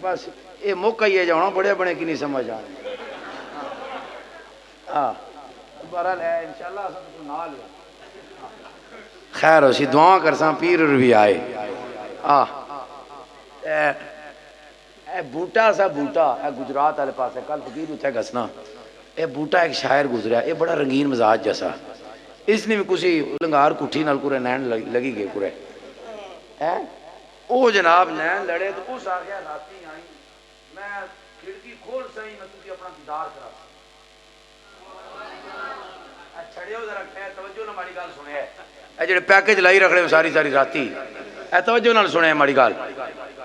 بس یہ موقع ہی ہے جانا بڑے بڑے کی نہیں سمجھ آ ہاں بہرحال ہے انشاءاللہ اساں تو نال خیر اسی دعا کرساں پیر بھی آئے اے بوٹا سا بوٹا اے گجرات والے پاس ہے کل فقیر اتھے گسنا اے بوٹا ایک شاعر گزریا اے بڑا رنگین مزاج جیسا اس نے بھی کسی لنگار کٹھی نال کرے نین لگی گئے کرے او جناب نین لڑے تو اس آگیا راتی آئی میں کھڑکی کھول سہی میں تجھے اپنا دیدار کرا چھڑیو ذرا خیر توجہ نہ ماڑی گل سنے اے جڑے پیکج لائی رکھ رہے ساری ساری راتی اے توجہ نال سنے ماڑی گل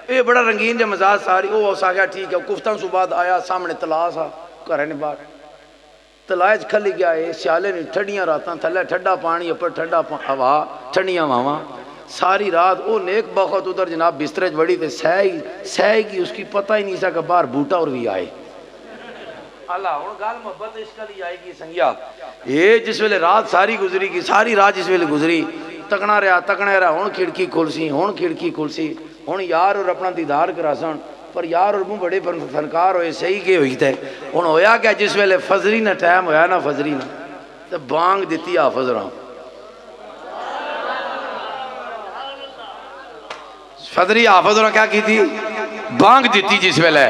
اے بڑا رنگین جے مزاج ساری او اس آگیا ٹھیک ہے کفتاں سو بعد آیا سامنے تلا سا گھر نے باہر تلائج کھلی گیا اے سیالے نے ٹھڈیاں راتاں تھلے ٹھڈا پانی اوپر ٹھڈا ہوا ٹھنڈیاں ہواواں ساری رات او نیک بخت ادھر جناب بسترے بڑی تے سہ کی اس کی پتہ ہی نہیں سا کہ باہر بوٹا اور بھی آئے اللہ ہن گل محبت اس کا لی آئے گی سنگیا یہ جس ویلے رات ساری گزری کی ساری رات جس ویلے گزری تکنا رہا ہن کھڑکی کھلسی ہن کھڑکی کھلسی ہن یار اور اپنا دیدار کراسن پر یار اور بڑے فنکار ہوئے صحیح کے ہوئی تھے ہن ہویا کہ جس ویلے فجری نہ ٹائم ہویا نا فجری نہ تو بانگ دیتی حافظ رہا فجری حافظ رہا کیا کی تھی بانگ دیتی جس ویلے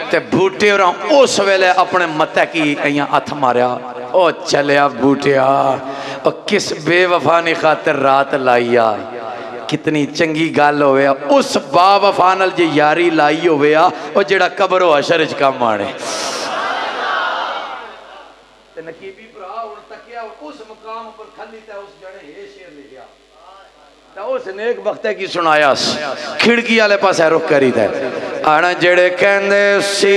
تے بھوٹے اور اس ویلے اپنے متہ کی ایاں ہتھ ماریا او چلیا بھوٹیا او کس بے وفا نے خاطر رات لائیا کتنی چنگی گل ہویا اس با وفا نال جے یاری لائی ہویا او جڑا قبر و حشر وچ کم آنے تے نقیبی بھرا ہن تکیا اس مقام پر کھلی تے اس جڑے ہے شعر لکھیا تے اس نیک بختے کی سنایا کھڑکی والے پاسے رخ کری تے آنا جڑے کہندے سی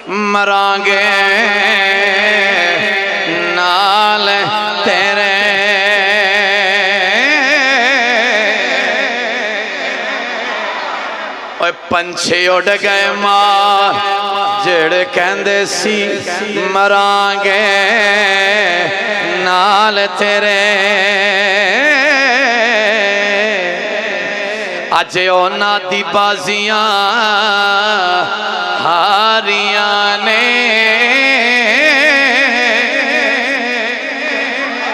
مرانگے نال تیرے اوے پنچھے اڑ گئے ماں جڑے کہندے سی مرانگے نال تیرے اجے اونا دی بازیاں ہاریاں نے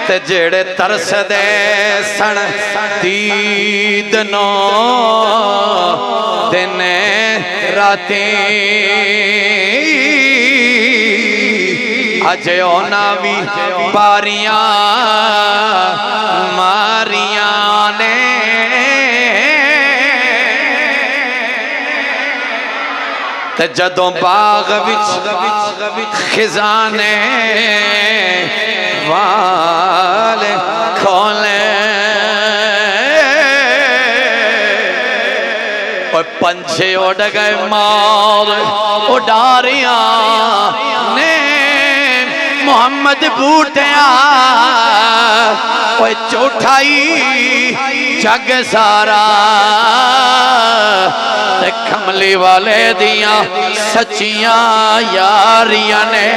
تے جڑے ترس دے سن دید نو دن راتی اجے اونا بھی باریاں ماریاں نے تے جدوں باغ وچ خزانے والے کھولے اور پنچھے اڑ گئے مار اڈاریاں نے محمد بوٹیا اوے چوٹھائی جگ سارا تے کھملی والے دیاں سچیاں یاریاں نے